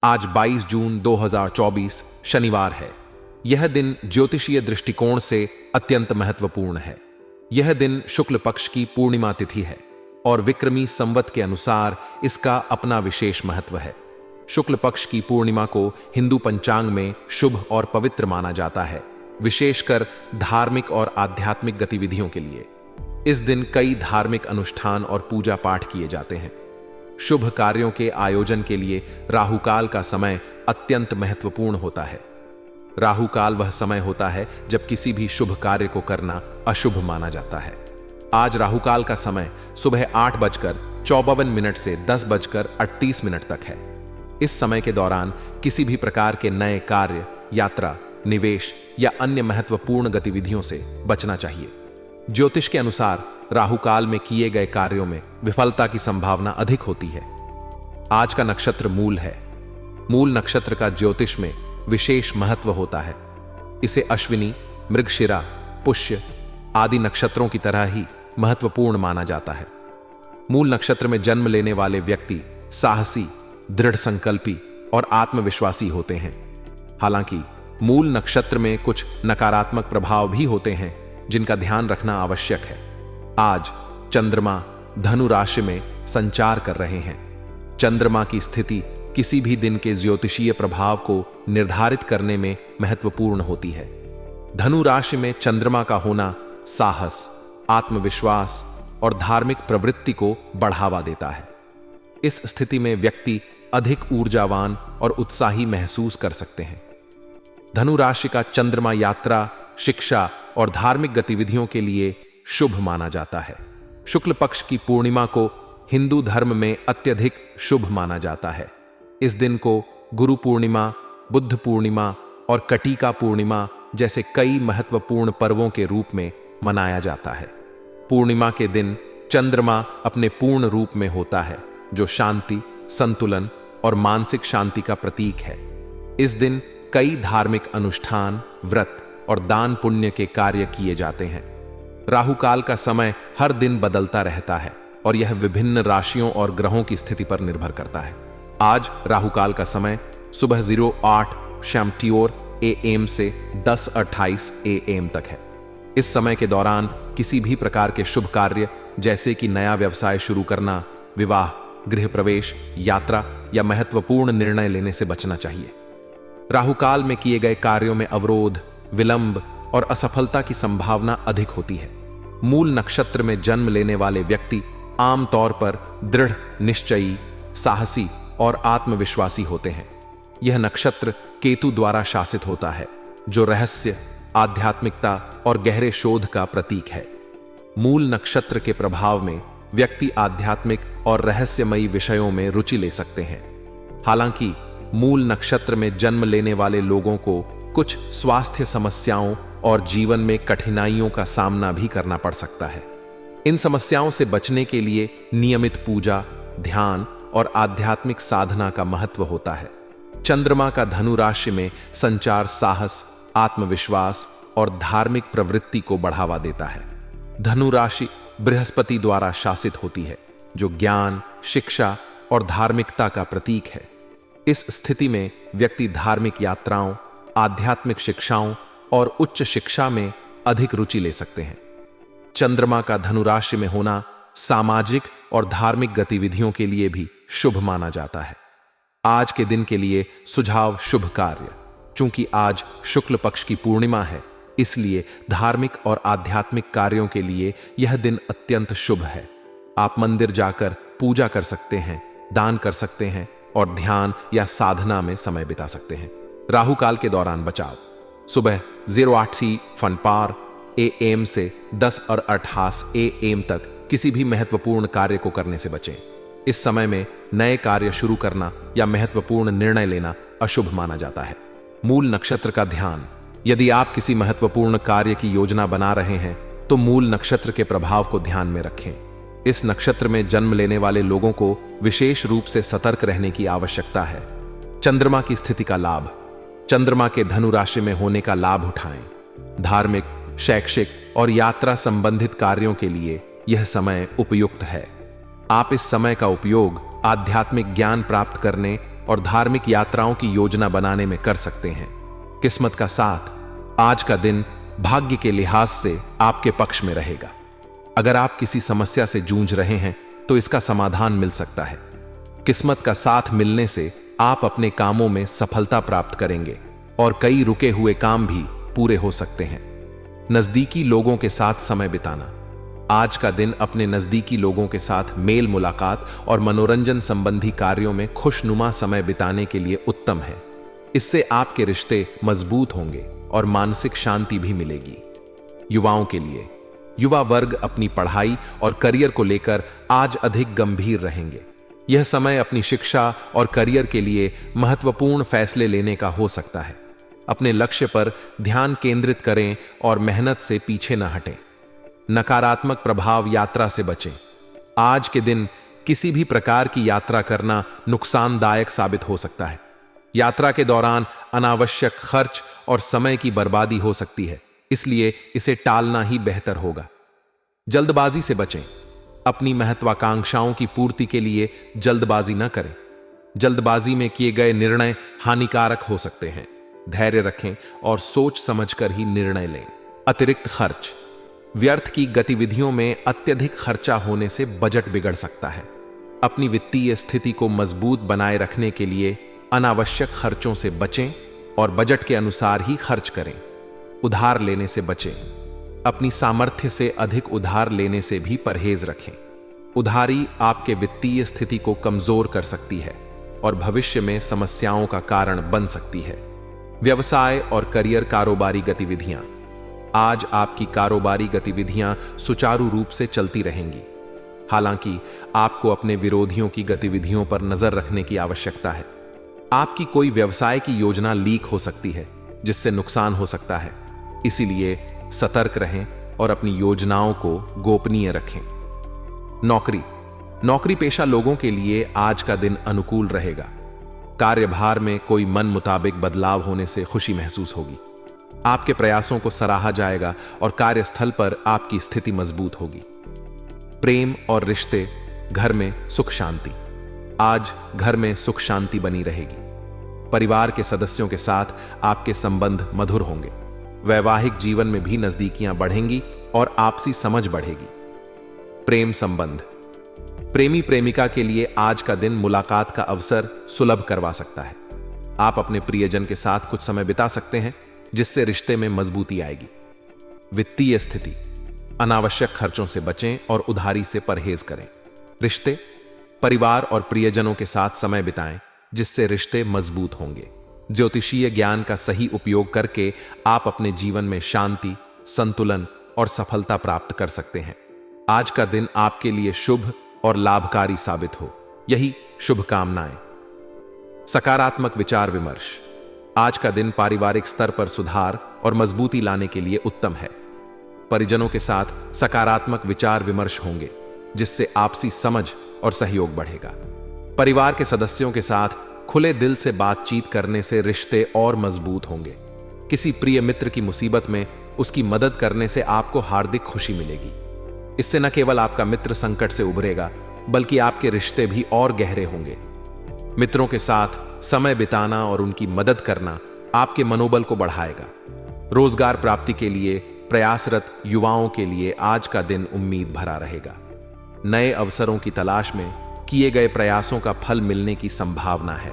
आज 22 जून 2024 शनिवार है। यह दिन ज्योतिषीय दृष्टिकोण से अत्यंत महत्वपूर्ण है। यह दिन शुक्ल पक्ष की पूर्णिमा तिथि है और विक्रमी संवत के अनुसार इसका अपना विशेष महत्व है। शुक्ल पक्ष की पूर्णिमा को हिंदू पंचांग में शुभ और पवित्र माना जाता है, विशेषकर धार्मिक और आध्यात्मिक गतिविधियों के लिए। इस दिन कई धार्मिक अनुष्ठान और पूजा पाठ किए जाते हैं। शुभ कार्यों के आयोजन के लिए राहुकाल का समय अत्यंत महत्वपूर्ण होता है। राहुकाल वह समय होता है जब किसी भी शुभ कार्य को करना अशुभ माना जाता है। आज राहुकाल का समय सुबह 8:54 से 10:38 तक है। इस समय के दौरान किसी भी प्रकार के नए कार्य, यात्रा, निवेश या अन्य महत्वपूर्ण गतिविधियों से बचना चाहिए। ज्योतिष के अनुसार राहुकाल में किए गए कार्यों में विफलता की संभावना अधिक होती है। आज का नक्षत्र मूल है। मूल नक्षत्र का ज्योतिष में विशेष महत्व होता है। इसे अश्विनी, मृगशिरा, पुष्य आदि नक्षत्रों की तरह ही महत्वपूर्ण माना जाता है। मूल नक्षत्र में जन्म लेने वाले व्यक्ति साहसी, दृढ़ संकल्पी और आत्मविश्वासी होते हैं। हालांकि मूल नक्षत्र में कुछ नकारात्मक प्रभाव भी होते हैं जिनका ध्यान रखना आवश्यक है। आज चंद्रमा धनु राशि में संचार कर रहे हैं। चंद्रमा की स्थिति किसी भी दिन के ज्योतिषीय प्रभाव को निर्धारित करने में महत्वपूर्ण होती है। धनु राशि में चंद्रमा का होना साहस, आत्मविश्वास और धार्मिक प्रवृत्ति को बढ़ावा देता है। इस स्थिति में व्यक्ति अधिक ऊर्जावान और उत्साही महसूस कर सकते हैं। धनु राशि का चंद्रमा यात्रा, शिक्षा और धार्मिक गतिविधियों के लिए शुभ माना जाता है। शुक्ल पक्ष की पूर्णिमा को हिंदू धर्म में अत्यधिक शुभ माना जाता है। इस दिन को गुरु पूर्णिमा, बुद्ध पूर्णिमा और कटिका पूर्णिमा जैसे कई महत्वपूर्ण पर्वों के रूप में मनाया जाता है। पूर्णिमा के दिन चंद्रमा अपने पूर्ण रूप में होता है, जो शांति, संतुलन और मानसिक शांति का प्रतीक है। इस दिन कई धार्मिक अनुष्ठान, व्रत और दान पुण्य के कार्य किए जाते हैं। राहुकाल का समय हर दिन बदलता रहता है और यह विभिन्न राशियों और ग्रहों की स्थिति पर निर्भर करता है। आज राहुकाल का समय सुबह 08 AM से 10:28 AM तक है। इस समय के दौरान किसी भी प्रकार के शुभ कार्य जैसे कि नया व्यवसाय शुरू करना, विवाह, गृह प्रवेश, यात्रा या महत्वपूर्ण निर्णय लेने से बचना चाहिए। राहुकाल में किए गए कार्यों में अवरोध, विलंब और असफलता की संभावना अधिक होती है। मूल नक्षत्र में जन्म लेने वाले व्यक्ति आमतौर पर दृढ़ निश्चयी, साहसी और आत्मविश्वासी होते हैं। यह नक्षत्र केतु द्वारा शासित होता है, जो रहस्य, आध्यात्मिकता और गहरे शोध का प्रतीक है। मूल नक्षत्र के प्रभाव में व्यक्ति आध्यात्मिक और रहस्यमयी विषयों में रुचि ले सकते हैं। हालांकि मूल नक्षत्र में जन्म लेने वाले लोगों को कुछ स्वास्थ्य समस्याओं और जीवन में कठिनाइयों का सामना भी करना पड़ सकता है। इन समस्याओं से बचने के लिए नियमित पूजा, ध्यान और आध्यात्मिक साधना का महत्व होता है। चंद्रमा का धनु राशि में संचार साहस, आत्मविश्वास और धार्मिक प्रवृत्ति को बढ़ावा देता है। धनु राशि बृहस्पति द्वारा शासित होती है, जो ज्ञान, शिक्षा और धार्मिकता का प्रतीक है। इस स्थिति में व्यक्ति धार्मिक यात्राओं, आध्यात्मिक शिक्षाओं और उच्च शिक्षा में अधिक रुचि ले सकते हैं। चंद्रमा का धनु राशि में होना सामाजिक और धार्मिक गतिविधियों के लिए भी शुभ माना जाता है। आज के दिन के लिए सुझाव शुभ कार्य। चूंकि आज शुक्ल पक्ष की पूर्णिमा है, इसलिए धार्मिक और आध्यात्मिक कार्यों के लिए यह दिन अत्यंत शुभ है। आप मंदिर जाकर पूजा कर सकते हैं, दान कर सकते हैं और ध्यान या साधना में समय बिता सकते हैं। राहुकाल के दौरान बचाव। सुबह 08 AM से 10:28 AM तक किसी भी महत्वपूर्ण कार्य को करने से बचें। इस समय में नए कार्य शुरू करना या महत्वपूर्ण निर्णय लेना अशुभ माना जाता है। मूल नक्षत्र का ध्यान। यदि आप किसी महत्वपूर्ण कार्य की योजना बना रहे हैं तो मूल नक्षत्र के प्रभाव को ध्यान में रखें। इस नक्षत्र में जन्म लेने वाले लोगों को विशेष रूप से सतर्क रहने की आवश्यकता है। चंद्रमा की स्थिति का लाभ। चंद्रमा के धनु राशि में होने का लाभ उठाएं। धार्मिक, शैक्षिक और यात्रा संबंधित कार्यों के लिए यह समय उपयुक्त है। आप इस समय का उपयोग आध्यात्मिक ज्ञान प्राप्त करने, और धार्मिक यात्राओं की योजना बनाने में कर सकते हैं। किस्मत का साथ, आज का दिन भाग्य के लिहाज से आपके पक्ष में रहेगा। अगर आप किसी समस्या से जूझ रहे हैं तो इसका समाधान मिल सकता है। किस्मत का साथ मिलने से आप अपने कामों में सफलता प्राप्त करेंगे और कई रुके हुए काम भी पूरे हो सकते हैं। नजदीकी लोगों के साथ समय बिताना, आज का दिन अपने नजदीकी लोगों के साथ मेल मुलाकात और मनोरंजन संबंधी कार्यों में खुशनुमा समय बिताने के लिए उत्तम है। इससे आपके रिश्ते मजबूत होंगे और मानसिक शांति भी मिलेगी। युवाओं के लिए, युवा वर्ग अपनी पढ़ाई और करियर को लेकर आज अधिक गंभीर रहेंगे। यह समय अपनी शिक्षा और करियर के लिए महत्वपूर्ण फैसले लेने का हो सकता है। अपने लक्ष्य पर ध्यान केंद्रित करें और मेहनत से पीछे न हटें। नकारात्मक प्रभाव यात्रा से बचें। आज के दिन किसी भी प्रकार की यात्रा करना नुकसानदायक साबित हो सकता है। यात्रा के दौरान अनावश्यक खर्च और समय की बर्बादी हो सकती है, इसलिए इसे टालना ही बेहतर होगा। जल्दबाजी से बचें। अपनी महत्वाकांक्षाओं की पूर्ति के लिए जल्दबाजी न करें। जल्दबाजी में किए गए निर्णय हानिकारक हो सकते हैं। धैर्य रखें और सोच समझकर ही निर्णय लें। अतिरिक्त खर्च, व्यर्थ की गतिविधियों में अत्यधिक खर्चा होने से बजट बिगड़ सकता है। अपनी वित्तीय स्थिति को मजबूत बनाए रखने के लिए अनावश्यक खर्चों से बचें और बजट के अनुसार ही खर्च करें। उधार लेने से बचें। अपनी सामर्थ्य से अधिक उधार लेने से भी परहेज रखें। उधारी आपके वित्तीय स्थिति को कमजोर कर सकती है और भविष्य में समस्याओं का कारण बन सकती है। व्यवसाय और करियर कारोबारी गतिविधियां, आज आपकी कारोबारी गतिविधियां सुचारू रूप से चलती रहेंगी। हालांकि आपको अपने विरोधियों की गतिविधियों पर नजर रखने की आवश्यकता है। आपकी कोई व्यवसाय की योजना लीक हो सकती है, जिससे नुकसान हो सकता है। इसीलिए सतर्क रहें और अपनी योजनाओं को गोपनीय रखें। नौकरी पेशा लोगों के लिए आज का दिन अनुकूल रहेगा। कार्यभार में कोई मन मुताबिक बदलाव होने से खुशी महसूस होगी। आपके प्रयासों को सराहा जाएगा और कार्यस्थल पर आपकी स्थिति मजबूत होगी। प्रेम और रिश्ते, घर में सुख शांति, आज घर में सुख शांति बनी रहेगी। परिवार के सदस्यों के साथ आपके संबंध मधुर होंगे। वैवाहिक जीवन में भी नजदीकियां बढ़ेंगी और आपसी समझ बढ़ेगी। प्रेम संबंध, प्रेमी प्रेमिका के लिए आज का दिन मुलाकात का अवसर सुलभ करवा सकता है। आप अपने प्रियजन के साथ कुछ समय बिता सकते हैं, जिससे रिश्ते में मजबूती आएगी। वित्तीय स्थिति, अनावश्यक खर्चों से बचें और उधारी से परहेज करें। रिश्ते, परिवार और प्रियजनों के साथ समय बिताएं, जिससे रिश्ते मजबूत होंगे। ज्योतिषीय ज्ञान का सही उपयोग करके आप अपने जीवन में शांति, संतुलन और सफलता प्राप्त कर सकते हैं। आज का दिन आपके लिए शुभ और लाभकारी साबित हो, यही शुभकामनाएं। सकारात्मक विचार विमर्श, आज का दिन पारिवारिक स्तर पर सुधार और मजबूती लाने के लिए उत्तम है। परिजनों के साथ सकारात्मक विचार विमर्श होंगे, जिससे आपसी समझ और सहयोग बढ़ेगा। परिवार के सदस्यों के साथ खुले दिल से बातचीत करने से रिश्ते और मजबूत होंगे। किसी प्रिय मित्र की मुसीबत में उसकी मदद करने से आपको हार्दिक खुशी मिलेगी। इससे न केवल आपका मित्र संकट से उभरेगा, बल्कि आपके रिश्ते भी और गहरे होंगे। मित्रों के साथ समय बिताना और उनकी मदद करना आपके मनोबल को बढ़ाएगा। रोजगार प्राप्ति के लिए प्रयासरत युवाओं के लिए आज का दिन उम्मीद भरा रहेगा। नए अवसरों की तलाश में किए गए प्रयासों का फल मिलने की संभावना है।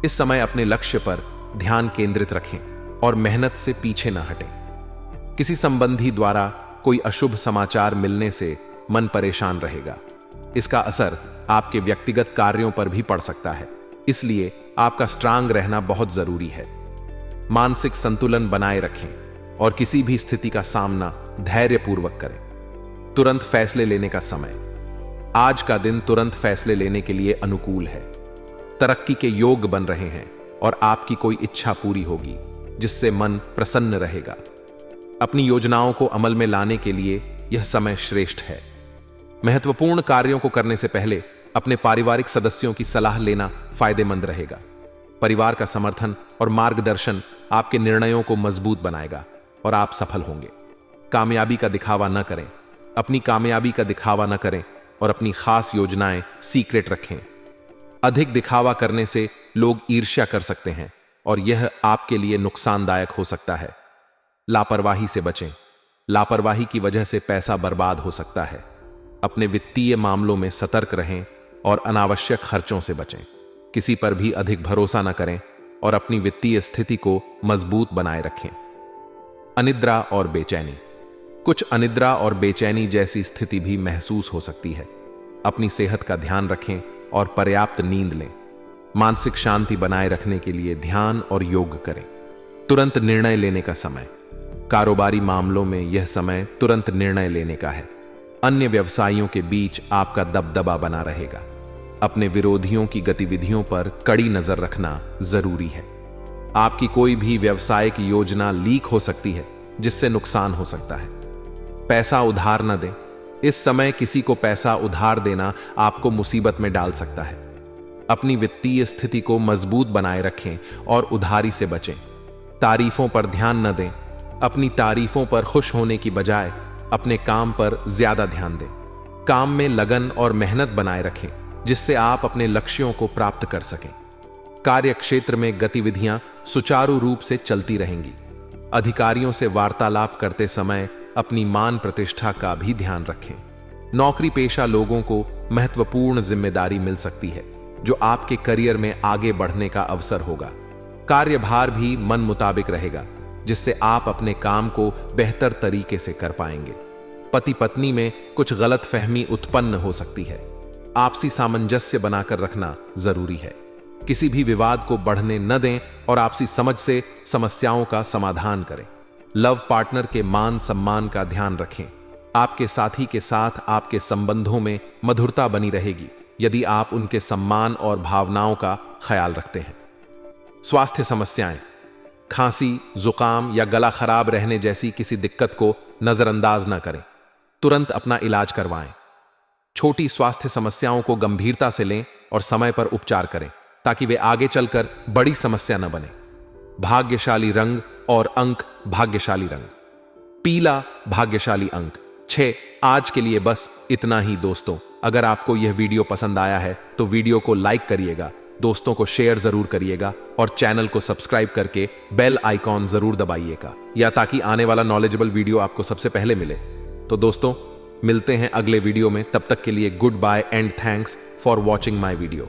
इस समय अपने लक्ष्य पर ध्यान केंद्रित रखें और मेहनत से पीछे न हटें। किसी संबंधी द्वारा कोई अशुभ समाचार मिलने से मन परेशान रहेगा। इसका असर आपके व्यक्तिगत कार्यों पर भी पड़ सकता है, इसलिए आपका स्ट्रांग रहना बहुत जरूरी है। मानसिक संतुलन बनाए रखें और किसी भी स्थिति का सामना धैर्यपूर्वक करें। तुरंत फैसले लेने का समय, आज का दिन तुरंत फैसले लेने के लिए अनुकूल है। तरक्की के योग बन रहे हैं और आपकी कोई इच्छा पूरी होगी, जिससे मन प्रसन्न रहेगा। अपनी योजनाओं को अमल में लाने के लिए यह समय श्रेष्ठ है। महत्वपूर्ण कार्यों को करने से पहले अपने पारिवारिक सदस्यों की सलाह लेना फायदेमंद रहेगा। परिवार का समर्थन और मार्गदर्शन आपके निर्णयों को मजबूत बनाएगा और आप सफल होंगे। कामयाबी का दिखावा न करें, अपनी कामयाबी का दिखावा न करें और अपनी खास योजनाएं सीक्रेट रखें। अधिक दिखावा करने से लोग ईर्ष्या कर सकते हैं और यह आपके लिए नुकसानदायक हो सकता है। लापरवाही से बचें। लापरवाही की वजह से पैसा बर्बाद हो सकता है। अपने वित्तीय मामलों में सतर्क रहें और अनावश्यक खर्चों से बचें। किसी पर भी अधिक भरोसा न करें और अपनी वित्तीय स्थिति को मजबूत बनाए रखें। अनिद्रा और बेचैनी। कुछ अनिद्रा और बेचैनी जैसी स्थिति भी महसूस हो सकती है। अपनी सेहत का ध्यान रखें और पर्याप्त नींद लें। मानसिक शांति बनाए रखने के लिए ध्यान और योग करें। तुरंत निर्णय लेने का समय। कारोबारी मामलों में यह समय तुरंत निर्णय लेने का है। अन्य व्यवसायियों के बीच आपका दबदबा बना रहेगा। अपने विरोधियों की गतिविधियों पर कड़ी नजर रखना जरूरी है। आपकी कोई भी व्यावसायिक योजना लीक हो सकती है, जिससे नुकसान हो सकता है। पैसा उधार न दें। इस समय किसी को पैसा उधार देना आपको मुसीबत में डाल सकता है। अपनी वित्तीय स्थिति को मजबूत बनाए रखें और उधारी से बचें। तारीफों पर ध्यान न दें। अपनी तारीफों पर खुश होने की बजाय अपने काम पर ज्यादा ध्यान दें। काम में लगन और मेहनत बनाए रखें, जिससे आप अपने लक्ष्यों को प्राप्त कर सकें। कार्य क्षेत्र में गतिविधियां सुचारू रूप से चलती रहेंगी। अधिकारियों से वार्तालाप करते समय अपनी मान प्रतिष्ठा का भी ध्यान रखें। नौकरी पेशा लोगों को महत्वपूर्ण जिम्मेदारी मिल सकती है, जो आपके करियर में आगे बढ़ने का अवसर होगा। कार्यभार भी मन मुताबिक रहेगा, जिससे आप अपने काम को बेहतर तरीके से कर पाएंगे। पति पत्नी में कुछ गलतफहमी उत्पन्न हो सकती है। आपसी सामंजस्य बनाकर रखना जरूरी है। किसी भी विवाद को बढ़ने न दें और आपसी समझ से समस्याओं का समाधान करें। लव पार्टनर के मान सम्मान का ध्यान रखें। आपके साथी के साथ आपके संबंधों में मधुरता बनी रहेगी, यदि आप उनके सम्मान और भावनाओं का ख्याल रखते हैं। स्वास्थ्य समस्याएं। खांसी, जुकाम या गला खराब रहने जैसी किसी दिक्कत को नजरअंदाज न करें। तुरंत अपना इलाज करवाएं। छोटी स्वास्थ्य समस्याओं को गंभीरता से लें और समय पर उपचार करें, ताकि वे आगे चलकर बड़ी समस्या न बने। भाग्यशाली रंग और अंक। भाग्यशाली रंग पीला, भाग्यशाली अंक 6। आज के लिए बस इतना ही दोस्तों। अगर आपको यह वीडियो पसंद आया है तो वीडियो को लाइक करिएगा, दोस्तों को शेयर जरूर करिएगा और चैनल को सब्सक्राइब करके बेल आइकॉन जरूर दबाइएगा, या ताकि आने वाला नॉलेजेबल वीडियो आपको सबसे पहले मिले। तो दोस्तों, मिलते हैं अगले वीडियो में। तब तक के लिए good bye and thanks for watching my video.